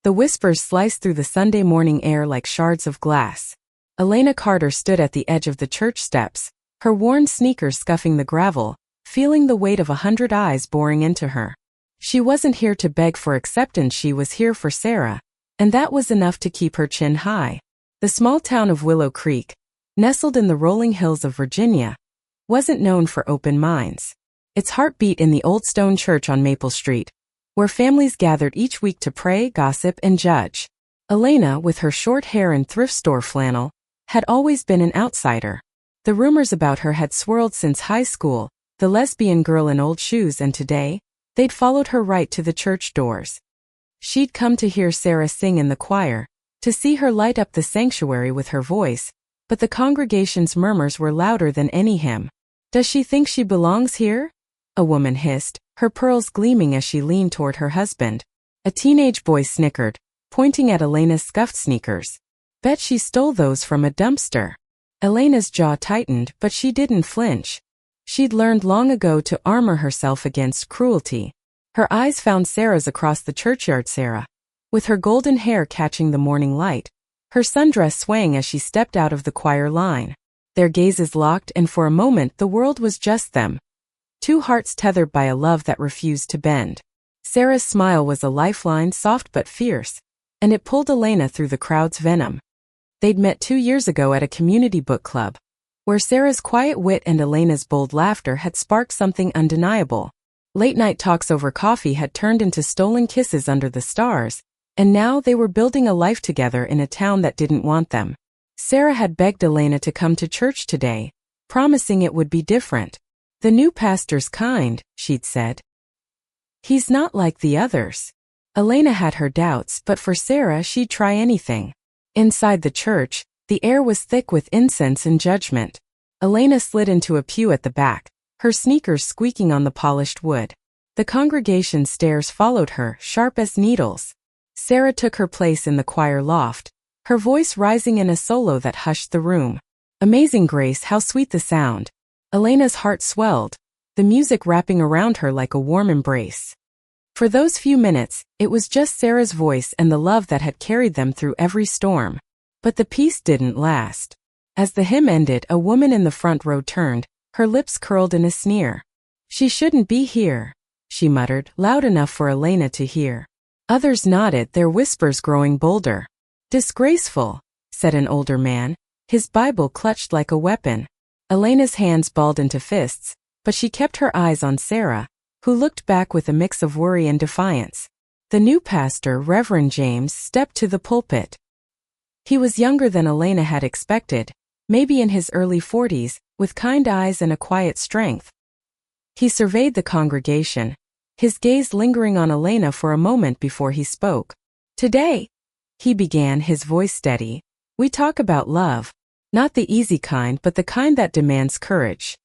The whispers sliced through the Sunday morning air like shards of glass. Elena Carter stood at the edge of the church steps, her worn sneakers scuffing the gravel, feeling the weight of 100 eyes boring into her. She wasn't here to beg for acceptance, she was here for Sarah, and that was enough to keep her chin high. The small town of Willow Creek, nestled in the rolling hills of Virginia, wasn't known for open minds. Its heart beat in the old stone church on Maple Street, where families gathered each week to pray, gossip, and judge. Elena, with her short hair and thrift store flannel, had always been an outsider. The rumors about her had swirled since high school, the lesbian girl in old shoes, and today, they'd followed her right to the church doors. She'd come to hear Sarah sing in the choir, to see her light up the sanctuary with her voice, but the congregation's murmurs were louder than any hymn. "Does she think she belongs here?" a woman hissed, her pearls gleaming as she leaned toward her husband. A teenage boy snickered, pointing at Elena's scuffed sneakers. "Bet she stole those from a dumpster." Elena's jaw tightened, but she didn't flinch. She'd learned long ago to armor herself against cruelty. Her eyes found Sarah's across the churchyard. Sarah, with her golden hair catching the morning light, her sundress swaying as she stepped out of the choir line. Their gazes locked, and for a moment the world was just them. Two hearts tethered by a love that refused to bend. Sarah's smile was a lifeline, soft but fierce, and it pulled Elena through the crowd's venom. They'd met 2 years ago at a community book club, where Sarah's quiet wit and Elena's bold laughter had sparked something undeniable. Late-night talks over coffee had turned into stolen kisses under the stars, and now they were building a life together in a town that didn't want them. Sarah had begged Elena to come to church today, promising it would be different. "The new pastor's kind," she'd said. "He's not like the others." Elena had her doubts, but for Sarah she'd try anything. Inside the church, the air was thick with incense and judgment. Elena slid into a pew at the back, her sneakers squeaking on the polished wood. The congregation's stares followed her, sharp as needles. Sarah took her place in the choir loft, her voice rising in a solo that hushed the room. Amazing grace, how sweet the sound. Elena's heart swelled, the music wrapping around her like a warm embrace. For those few minutes, it was just Sarah's voice and the love that had carried them through every storm. But the peace didn't last. As the hymn ended, a woman in the front row turned, her lips curled in a sneer. "She shouldn't be here," she muttered, loud enough for Elena to hear. Others nodded, their whispers growing bolder. "Disgraceful," said an older man, his Bible clutched like a weapon. Elena's hands balled into fists, but she kept her eyes on Sarah, who looked back with a mix of worry and defiance. The new pastor, Reverend James, stepped to the pulpit. He was younger than Elena had expected, maybe in his early 40s, with kind eyes and a quiet strength. He surveyed the congregation, his gaze lingering on Elena for a moment before he spoke. "Today," he began, his voice steady, "we talk about love. Not the easy kind, but the kind that demands courage.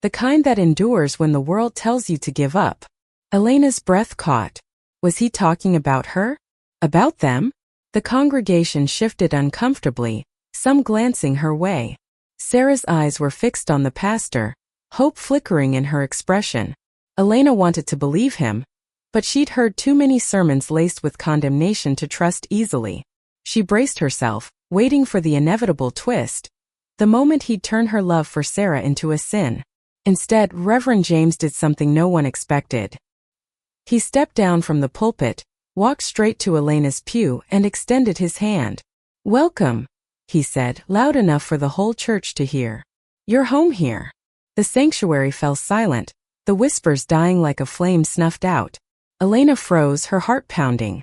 The kind that endures when the world tells you to give up." Elena's breath caught. Was he talking about her? About them? The congregation shifted uncomfortably, some glancing her way. Sarah's eyes were fixed on the pastor, hope flickering in her expression. Elena wanted to believe him, but she'd heard too many sermons laced with condemnation to trust easily. She braced herself, waiting for the inevitable twist, the moment he'd turn her love for Sarah into a sin. Instead, Reverend James did something no one expected. He stepped down from the pulpit, walked straight to Elena's pew, and extended his hand. "Welcome," he said, loud enough for the whole church to hear. "You're home here." The sanctuary fell silent, the whispers dying like a flame snuffed out. Elena froze, her heart pounding.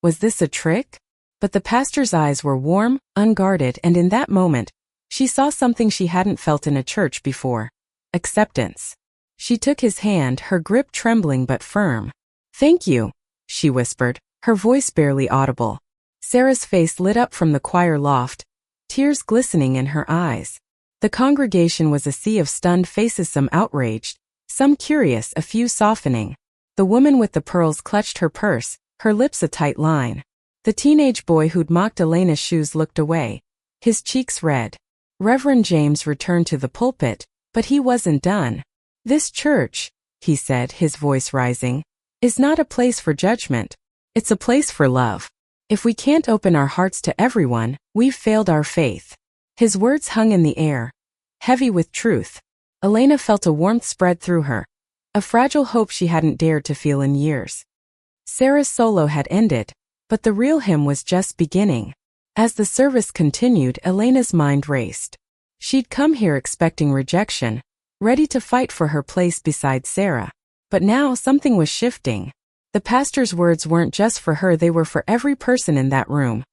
Was this a trick? But the pastor's eyes were warm, unguarded, and in that moment, she saw something she hadn't felt in a church before. Acceptance. She took his hand, her grip trembling but firm. "Thank you," she whispered, her voice barely audible. Sarah's face lit up from the choir loft, tears glistening in her eyes. The congregation was a sea of stunned faces, some outraged, some curious, a few softening. The woman with the pearls clutched her purse, her lips a tight line. The teenage boy who'd mocked Elena's shoes looked away, his cheeks red. Reverend James returned to the pulpit, but he wasn't done. "This church," he said, his voice rising, "is not a place for judgment. It's a place for love." If we can't open our hearts to everyone, we've failed our faith. His words hung in the air, heavy with truth. Elena felt a warmth spread through her, a fragile hope she hadn't dared to feel in years. Sarah's solo had ended, but the real hymn was just beginning. As the service continued, Elena's mind raced. She'd come here expecting rejection, ready to fight for her place beside Sarah. But now something was shifting. The pastor's words weren't just for her, they were for every person in that room,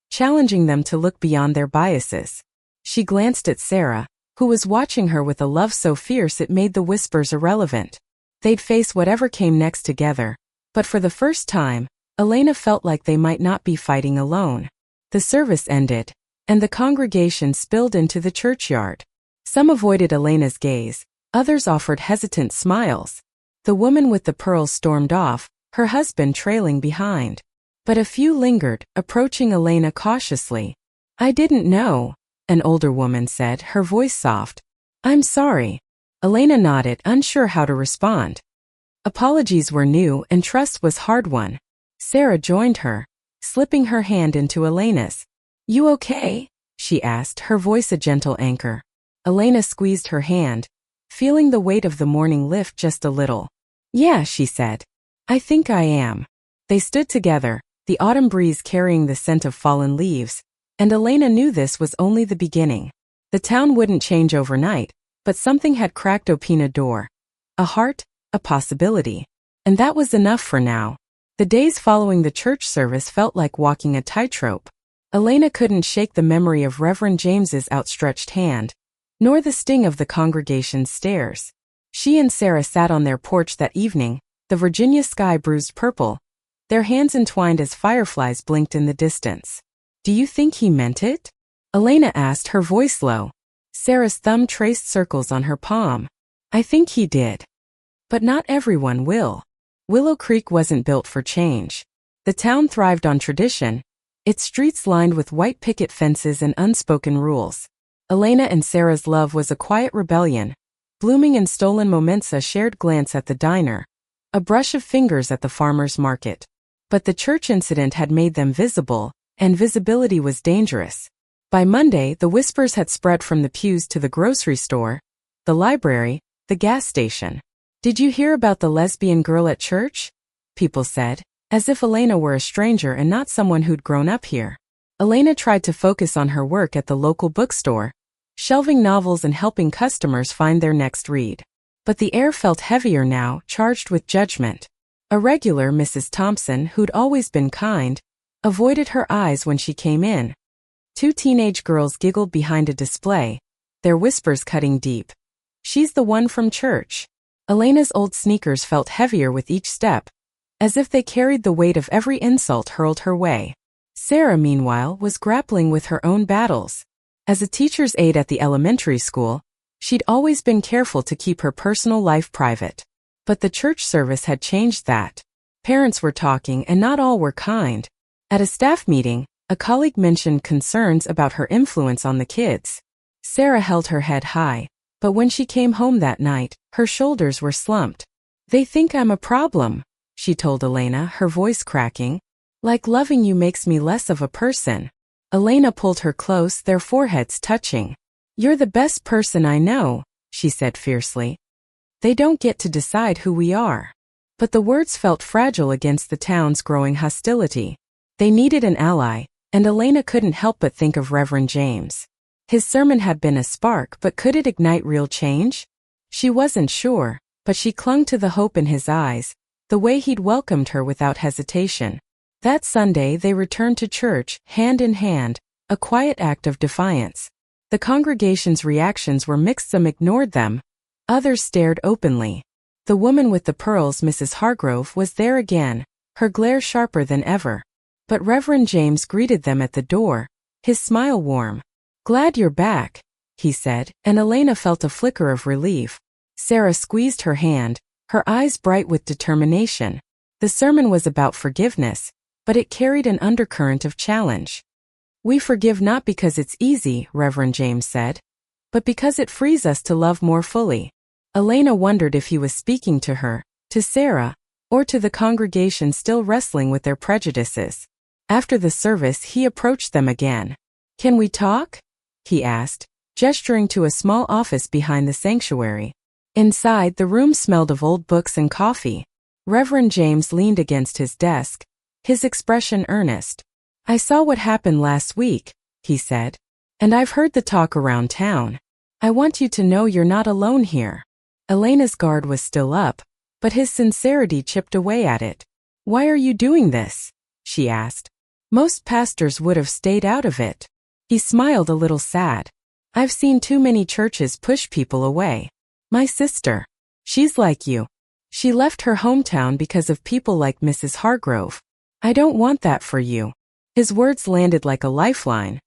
challenging them to look beyond their biases. She glanced at Sarah, who was watching her with a love so fierce it made the whispers irrelevant. They'd face whatever came next together, but for the first time, Elena felt like they might not be fighting alone. The service ended, and the congregation spilled into the churchyard. Some avoided Elena's gaze, others offered hesitant smiles. The woman with the pearls stormed off, her husband trailing behind. But a few lingered, approaching Elena cautiously. "I didn't know," an older woman said, her voice soft. "I'm sorry." Elena nodded, unsure how to respond. Apologies were new and trust was hard-won. Sarah joined her, slipping her hand into Elena's. "You okay?" she asked, her voice a gentle anchor. Elena squeezed her hand, feeling the weight of the morning lift just a little. "Yeah," she said. "I think I am." They stood together, the autumn breeze carrying the scent of fallen leaves, and Elena knew this was only the beginning. The town wouldn't change overnight, but something had cracked open a door. A heart, a possibility. And that was enough for now. The days following the church service felt like walking a tightrope. Elena couldn't shake the memory of Reverend James's outstretched hand, nor the sting of the congregation's stares. She and Sarah sat on their porch that evening, the Virginia sky bruised purple, their hands entwined as fireflies blinked in the distance. "Do you think he meant it?" Elena asked, her voice low. Sarah's thumb traced circles on her palm. "I think he did. But not everyone will." Willow Creek wasn't built for change. The town thrived on tradition, its streets lined with white picket fences and unspoken rules. Elena and Sarah's love was a quiet rebellion, blooming in stolen moments, a shared glance at the diner, a brush of fingers at the farmer's market. But the church incident had made them visible, and visibility was dangerous. By Monday, the whispers had spread from the pews to the grocery store, the library, the gas station. "Did you hear about the lesbian girl at church?" people said, as if Elena were a stranger and not someone who'd grown up here. Elena tried to focus on her work at the local bookstore, shelving novels and helping customers find their next read. But the air felt heavier now, charged with judgment. A regular, Mrs. Thompson, who'd always been kind, avoided her eyes when she came in. Two teenage girls giggled behind a display, their whispers cutting deep. "She's the one from church." Elena's old sneakers felt heavier with each step, as if they carried the weight of every insult hurled her way. Sarah, meanwhile, was grappling with her own battles. As a teacher's aide at the elementary school, she'd always been careful to keep her personal life private. But the church service had changed that. Parents were talking and not all were kind. At a staff meeting, a colleague mentioned concerns about her influence on the kids. Sarah held her head high, but when she came home that night, her shoulders were slumped. "They think I'm a problem," she told Elena, her voice cracking. "Like loving you makes me less of a person." Elena pulled her close, their foreheads touching. "You're the best person I know," she said fiercely. "They don't get to decide who we are." But the words felt fragile against the town's growing hostility. They needed an ally, and Elena couldn't help but think of Reverend James. His sermon had been a spark, but could it ignite real change? She wasn't sure, but she clung to the hope in his eyes, the way he'd welcomed her without hesitation. That Sunday they returned to church, hand in hand, a quiet act of defiance. The congregation's reactions were mixed. Some ignored them, others stared openly. The woman with the pearls, Mrs. Hargrove, was there again, her glare sharper than ever. But Reverend James greeted them at the door, his smile warm. "Glad you're back," he said, and Elena felt a flicker of relief. Sarah squeezed her hand, her eyes bright with determination. The sermon was about forgiveness, but it carried an undercurrent of challenge. "We forgive not because it's easy," Reverend James said, "but because it frees us to love more fully." Elena wondered if he was speaking to her, to Sarah, or to the congregation still wrestling with their prejudices. After the service, he approached them again. "Can we talk?" he asked, gesturing to a small office behind the sanctuary. Inside, the room smelled of old books and coffee. Reverend James leaned against his desk, his expression earnest. "I saw what happened last week," he said, "and I've heard the talk around town. I want you to know you're not alone here." Elena's guard was still up, but his sincerity chipped away at it. "Why are you doing this?" she asked. "Most pastors would have stayed out of it." He smiled a little sad. "I've seen too many churches push people away. My sister, she's like you. She left her hometown because of people like Mrs. Hargrove. I don't want that for you." His words landed like a lifeline.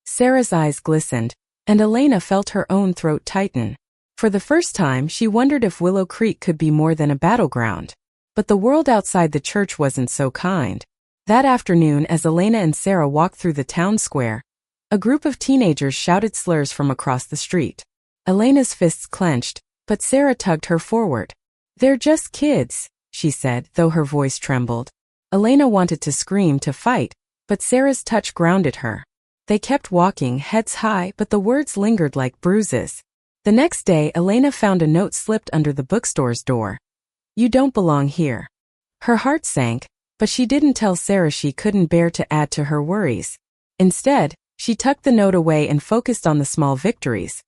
Sarah's eyes glistened, and Elena felt her own throat tighten. For the first time, she wondered if Willow Creek could be more than a battleground. But the world outside the church wasn't so kind. That afternoon, as Elena and Sarah walked through the town square, a group of teenagers shouted slurs from across the street. Elena's fists clenched, but Sarah tugged her forward. "They're just kids," she said, though her voice trembled. Elena wanted to scream, to fight, but Sarah's touch grounded her. They kept walking, heads high, but the words lingered like bruises. The next day, Elena found a note slipped under the bookstore's door. "You don't belong here." Her heart sank, but she didn't tell Sarah she couldn't bear to add to her worries. Instead, she tucked the note away and focused on the small victories.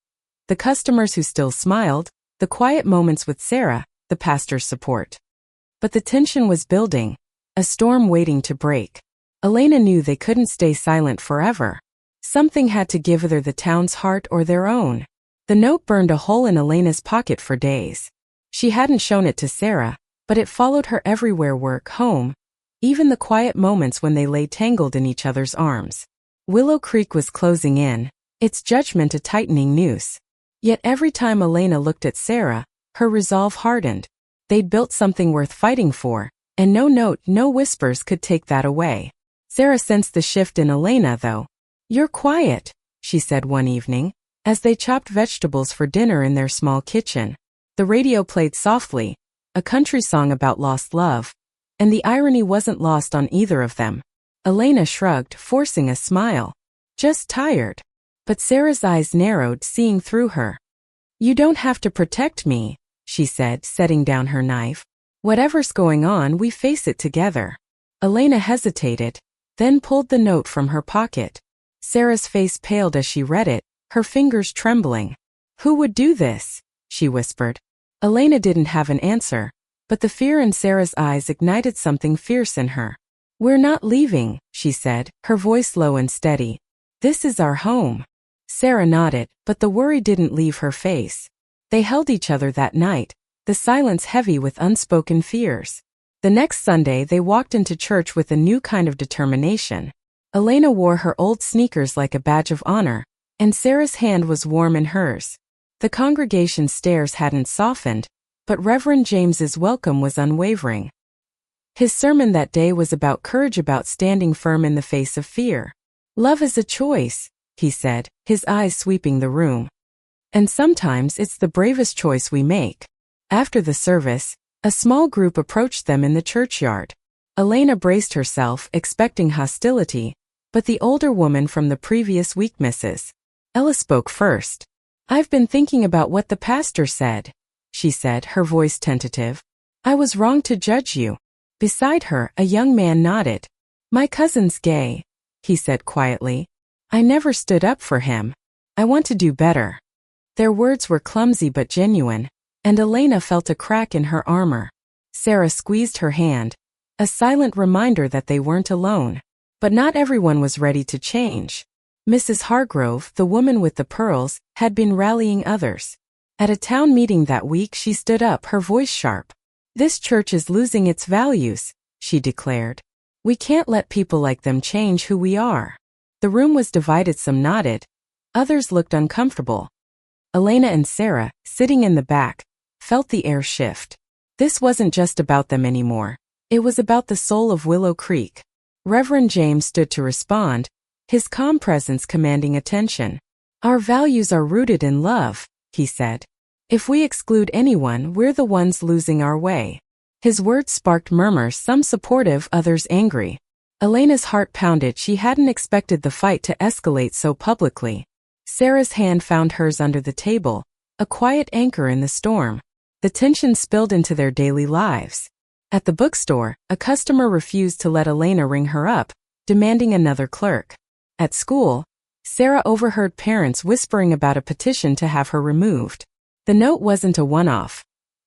The customers who still smiled, the quiet moments with Sarah, the pastor's support. But the tension was building, a storm waiting to break. Elena knew they couldn't stay silent forever. Something had to give, either the town's heart or their own. The note burned a hole in Elena's pocket for days. She hadn't shown it to Sarah, but it followed her everywhere: work, home, even the quiet moments when they lay tangled in each other's arms. Willow Creek was closing in, its judgment a tightening noose. Yet every time Elena looked at Sarah, her resolve hardened. They'd built something worth fighting for, and no note, no whispers could take that away. Sarah sensed the shift in Elena, though. "You're quiet," she said one evening, as they chopped vegetables for dinner in their small kitchen. The radio played softly, a country song about lost love, and the irony wasn't lost on either of them. Elena shrugged, forcing a smile. "Just tired." But Sarah's eyes narrowed, seeing through her. "You don't have to protect me," she said, setting down her knife. "Whatever's going on, we face it together." Elena hesitated, then pulled the note from her pocket. Sarah's face paled as she read it, her fingers trembling. "Who would do this?" she whispered. Elena didn't have an answer, but the fear in Sarah's eyes ignited something fierce in her. "We're not leaving," she said, her voice low and steady. "This is our home." Sarah nodded, but the worry didn't leave her face. They held each other that night, the silence heavy with unspoken fears. The next Sunday, they walked into church with a new kind of determination. Elena wore her old sneakers like a badge of honor, and Sarah's hand was warm in hers. The congregation's stares hadn't softened, but Reverend James's welcome was unwavering. His sermon that day was about courage, about standing firm in the face of fear. "Love is a choice," he said, his eyes sweeping the room. "And sometimes it's the bravest choice we make." After the service, a small group approached them in the churchyard. Elena braced herself, expecting hostility, but the older woman from the previous week, Mrs. Ella, spoke first. "I've been thinking about what the pastor said," she said, her voice tentative. "I was wrong to judge you." Beside her, a young man nodded. "My cousin's gay," he said quietly. "I never stood up for him. I want to do better." Their words were clumsy but genuine, and Elena felt a crack in her armor. Sarah squeezed her hand, a silent reminder that they weren't alone. But not everyone was ready to change. Mrs. Hargrove, the woman with the pearls, had been rallying others. At a town meeting that week, she stood up, her voice sharp. "This church is losing its values," she declared. "We can't let people like them change who we are." The room was divided. Some nodded. Others looked uncomfortable. Elena and Sarah, sitting in the back, felt the air shift. This wasn't just about them anymore. It was about the soul of Willow Creek. Reverend James stood to respond, his calm presence commanding attention. "Our values are rooted in love," he said. "If we exclude anyone, we're the ones losing our way." His words sparked murmurs, some supportive, others angry. Elena's heart pounded. She hadn't expected the fight to escalate so publicly. Sarah's hand found hers under the table, a quiet anchor in the storm. The tension spilled into their daily lives. At the bookstore, a customer refused to let Elena ring her up, demanding another clerk. At school, Sarah overheard parents whispering about a petition to have her removed. The note wasn't a one-off.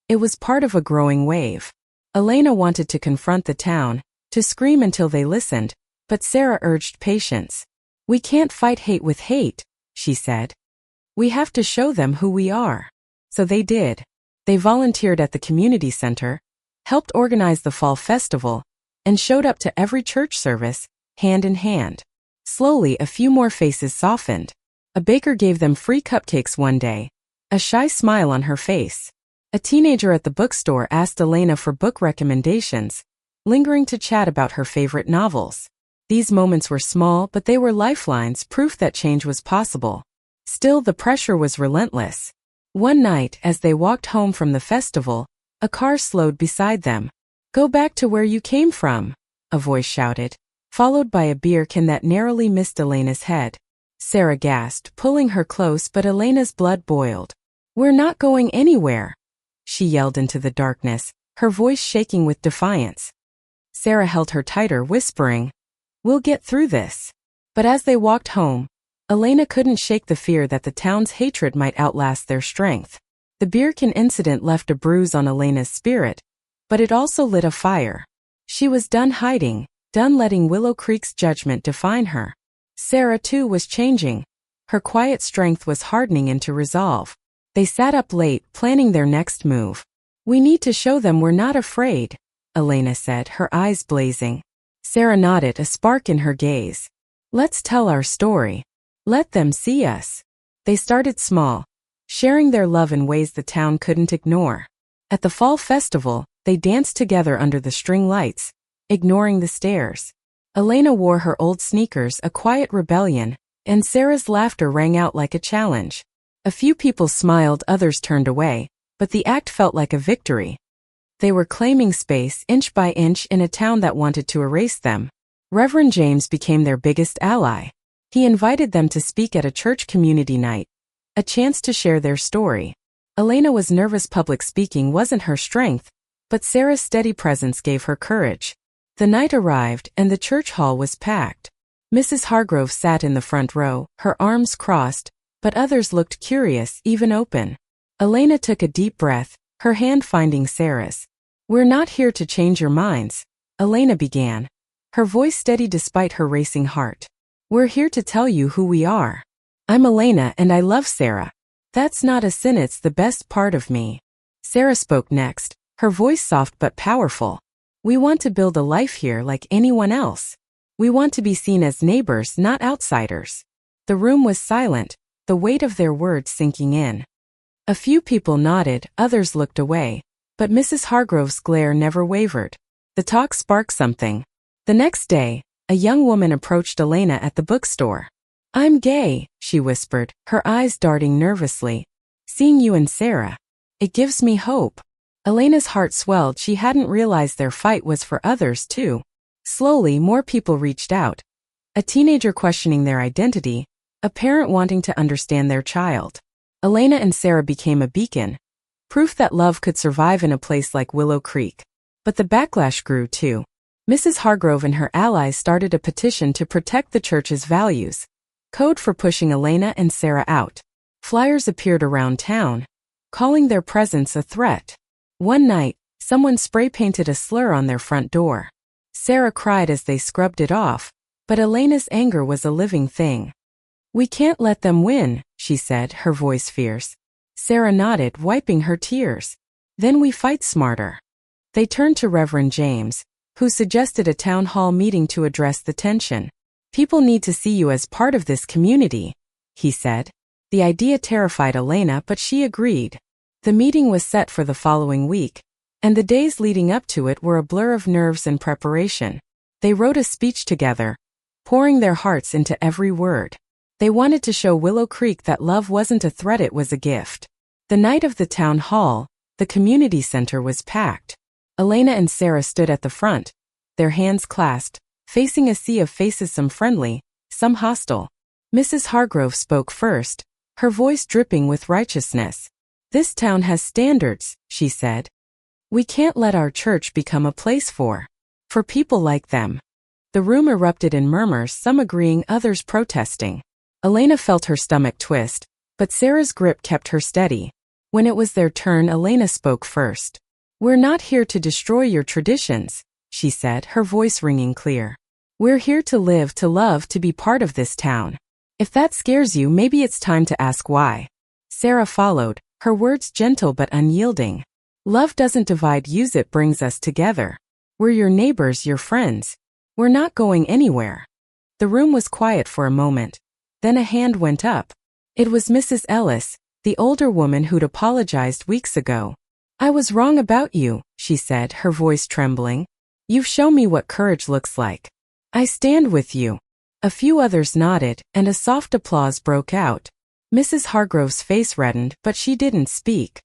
It was part of a growing wave. Elena wanted to confront the town, to scream until they listened, but Sarah urged patience. "We can't fight hate with hate," she said. "We have to show them who we are." So they did. They volunteered at the community center, helped organize the fall festival, and showed up to every church service, hand in hand. Slowly, a few more faces softened. A baker gave them free cupcakes one day, a shy smile on her face. A teenager at the bookstore asked Elena for book recommendations, lingering to chat about her favorite novels. These moments were small, but they were lifelines, proof that change was possible. Still, the pressure was relentless. One night, as they walked home from the festival, a car slowed beside them. "Go back to where you came from," a voice shouted, followed by a beer can that narrowly missed Elena's head. Sarah gasped, pulling her close, but Elena's blood boiled. "We're not going anywhere," she yelled into the darkness, her voice shaking with defiance. Sarah held her tighter, whispering, "We'll get through this." But as they walked home, Elena couldn't shake the fear that the town's hatred might outlast their strength. The beer can incident left a bruise on Elena's spirit, but it also lit a fire. She was done hiding, done letting Willow Creek's judgment define her. Sarah, too, was changing. Her quiet strength was hardening into resolve. They sat up late, planning their next move. "We need to show them we're not afraid," Elena said, her eyes blazing. Sarah nodded, a spark in her gaze. "Let's tell our story. Let them see us." They started small, sharing their love in ways the town couldn't ignore. At the fall festival, they danced together under the string lights, ignoring the stares. Elena wore her old sneakers, a quiet rebellion, and Sarah's laughter rang out like a challenge. A few people smiled, others turned away, but the act felt like a victory. They were claiming space inch by inch in a town that wanted to erase them. Reverend James became their biggest ally. He invited them to speak at a church community night, a chance to share their story. Elena was nervous. Public speaking wasn't her strength, but Sarah's steady presence gave her courage. The night arrived, and the church hall was packed. Mrs. Hargrove sat in the front row, her arms crossed, but others looked curious, even open. Elena took a deep breath, her hand finding Sarah's. "We're not here to change your minds," Elena began, her voice steady despite her racing heart. "We're here to tell you who we are. I'm Elena and I love Sarah. That's not a sin, it's the best part of me." Sarah spoke next, her voice soft but powerful. "We want to build a life here like anyone else. We want to be seen as neighbors, not outsiders." The room was silent, the weight of their words sinking in. A few people nodded, others looked away, but Mrs. Hargrove's glare never wavered. The talk sparked something. The next day, a young woman approached Elena at the bookstore. "I'm gay," she whispered, her eyes darting nervously. "Seeing you and Sarah, it gives me hope." Elena's heart swelled. She hadn't realized their fight was for others too. Slowly, more people reached out. A teenager questioning their identity, a parent wanting to understand their child. Elena and Sarah became a beacon, proof that love could survive in a place like Willow Creek. But the backlash grew too. Mrs. Hargrove and her allies started a petition to protect the church's values, code for pushing Elena and Sarah out. Flyers appeared around town, calling their presence a threat. One night, someone spray-painted a slur on their front door. Sarah cried as they scrubbed it off, but Elena's anger was a living thing. "We can't let them win," she said, her voice fierce. Sarah nodded, wiping her tears. "Then we fight smarter." They turned to Reverend James, who suggested a town hall meeting to address the tension. "People need to see you as part of this community," he said. The idea terrified Elena, but she agreed. The meeting was set for the following week, and the days leading up to it were a blur of nerves and preparation. They wrote a speech together, pouring their hearts into every word. They wanted to show Willow Creek that love wasn't a threat, it was a gift. The night of the town hall, the community center was packed. Elena and Sarah stood at the front, their hands clasped, facing a sea of faces, some friendly, some hostile. Mrs. Hargrove spoke first, her voice dripping with righteousness. "This town has standards," she said. "We can't let our church become a place for people like them." The room erupted in murmurs, some agreeing, others protesting. Elena felt her stomach twist, but Sarah's grip kept her steady. When it was their turn, Elena spoke first. "We're not here to destroy your traditions," she said, her voice ringing clear. "We're here to live, to love, to be part of this town. If that scares you, maybe it's time to ask why." Sarah followed, her words gentle but unyielding. "Love doesn't divide, use it, brings us together. We're your neighbors, your friends. We're not going anywhere." The room was quiet for a moment. Then a hand went up. It was Mrs. Ellis, the older woman who'd apologized weeks ago. "I was wrong about you," she said, her voice trembling. "You've shown me what courage looks like. I stand with you." A few others nodded, and a soft applause broke out. Mrs. Hargrove's face reddened, but she didn't speak.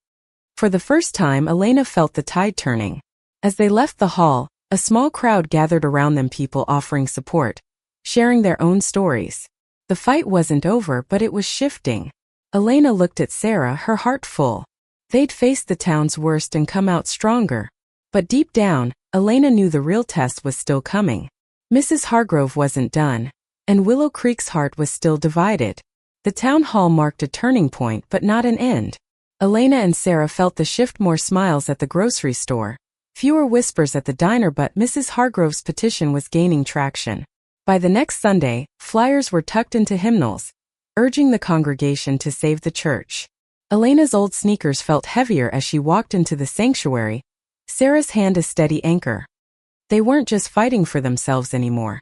For the first time, Elena felt the tide turning. As they left the hall, a small crowd gathered around them, people offering support, sharing their own stories. The fight wasn't over, but it was shifting. Elena looked at Sarah, her heart full. They'd faced the town's worst and come out stronger. But deep down, Elena knew the real test was still coming. Mrs. Hargrove wasn't done, and Willow Creek's heart was still divided. The town hall marked a turning point, but not an end. Elena and Sarah felt the shift, more smiles at the grocery store, fewer whispers at the diner, but Mrs. Hargrove's petition was gaining traction. By the next Sunday, flyers were tucked into hymnals, urging the congregation to save the church. Elena's old sneakers felt heavier as she walked into the sanctuary, Sarah's hand a steady anchor. They weren't just fighting for themselves anymore.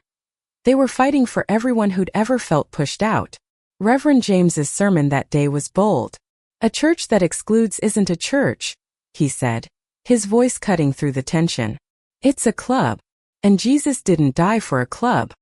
They were fighting for everyone who'd ever felt pushed out. Reverend James's sermon that day was bold. "A church that excludes isn't a church," he said, his voice cutting through the tension. "It's a club. And Jesus didn't die for a club."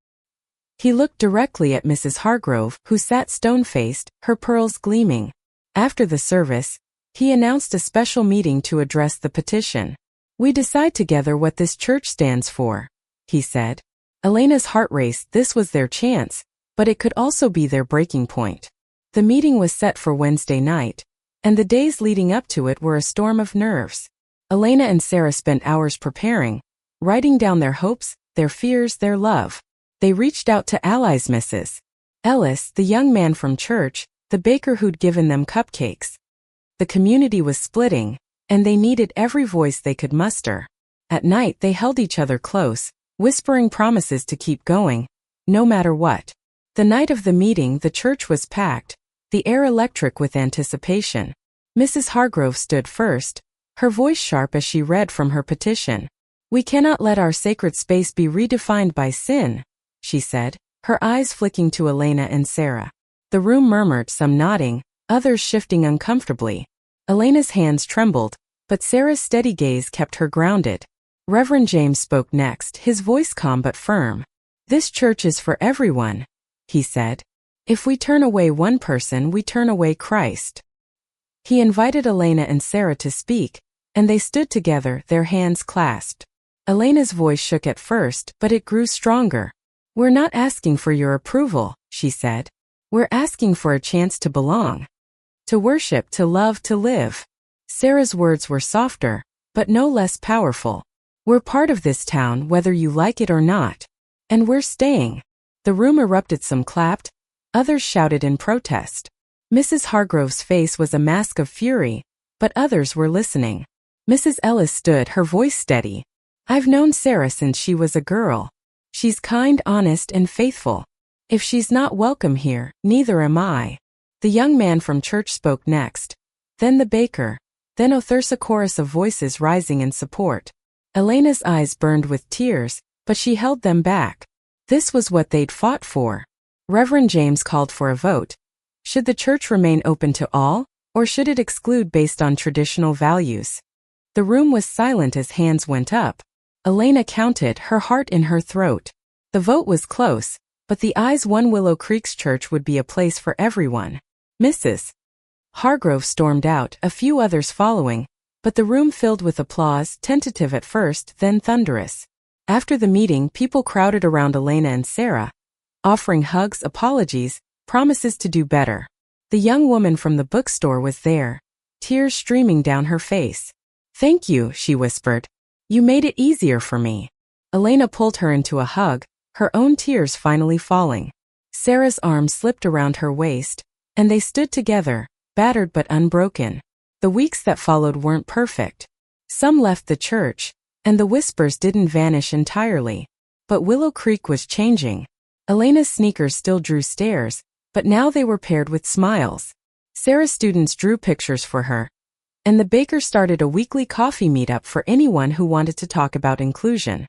He looked directly at Mrs. Hargrove, who sat stone-faced, her pearls gleaming. After the service, he announced a special meeting to address the petition. "We decide together what this church stands for," he said. Elena's heart raced. This was their chance, but it could also be their breaking point. The meeting was set for Wednesday night, and the days leading up to it were a storm of nerves. Elena and Sarah spent hours preparing, writing down their hopes, their fears, their love. They reached out to allies, Mrs. Ellis, the young man from church, the baker who'd given them cupcakes. The community was splitting, and they needed every voice they could muster. At night they held each other close, whispering promises to keep going, no matter what. The night of the meeting, the church was packed, the air electric with anticipation. Mrs. Hargrove stood first, her voice sharp as she read from her petition. "We cannot let our sacred space be redefined by sin," she said, her eyes flicking to Elena and Sarah. The room murmured, some nodding, others shifting uncomfortably. Elena's hands trembled, but Sarah's steady gaze kept her grounded. Reverend James spoke next, his voice calm but firm. "This church is for everyone," he said. "If we turn away one person, we turn away Christ." He invited Elena and Sarah to speak, and they stood together, their hands clasped. Elena's voice shook at first, but it grew stronger. "We're not asking for your approval," she said. "We're asking for a chance to belong. To worship, to love, to live." Sarah's words were softer, but no less powerful. "We're part of this town, whether you like it or not. And we're staying." The room erupted, some clapped, others shouted in protest. Mrs. Hargrove's face was a mask of fury, but others were listening. Mrs. Ellis stood, her voice steady. "I've known Sarah since she was a girl. She's kind, honest, and faithful. If she's not welcome here, neither am I." The young man from church spoke next, then the baker, then a chorus of voices rising in support. Elena's eyes burned with tears, but she held them back. This was what they'd fought for. Reverend James called for a vote. Should the church remain open to all, or should it exclude based on traditional values? The room was silent as hands went up. Elena counted, her heart in her throat. The vote was close, but the ayes won. Willow Creek's church would be a place for everyone. Mrs. Hargrove stormed out, a few others following, but the room filled with applause, tentative at first, then thunderous. After the meeting, people crowded around Elena and Sarah, offering hugs, apologies, promises to do better. The young woman from the bookstore was there, tears streaming down her face. "Thank you," she whispered. "You made it easier for me." Elena pulled her into a hug, her own tears finally falling. Sarah's arm slipped around her waist, and they stood together, battered but unbroken. The weeks that followed weren't perfect. Some left the church, and the whispers didn't vanish entirely. But Willow Creek was changing. Elena's sneakers still drew stares, but now they were paired with smiles. Sarah's students drew pictures for her, and the baker started a weekly coffee meetup for anyone who wanted to talk about inclusion.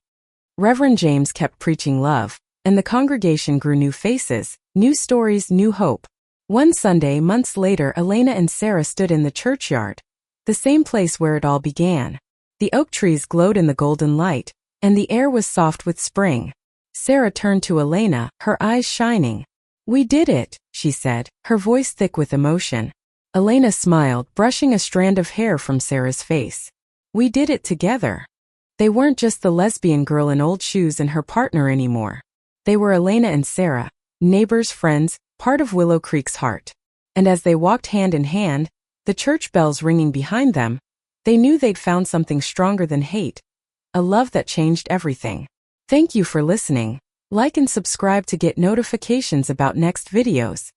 Reverend James kept preaching love, and the congregation grew new faces, new stories, new hope. One Sunday, months later, Elena and Sarah stood in the churchyard, the same place where it all began. The oak trees glowed in the golden light, and the air was soft with spring. Sarah turned to Elena, her eyes shining. "We did it," she said, her voice thick with emotion. Elena smiled, brushing a strand of hair from Sarah's face. "We did it together." They weren't just the lesbian girl in old shoes and her partner anymore. They were Elena and Sarah, neighbors, friends, part of Willow Creek's heart. And as they walked hand in hand, the church bells ringing behind them, they knew they'd found something stronger than hate, a love that changed everything. Thank you for listening. Like and subscribe to get notifications about next videos.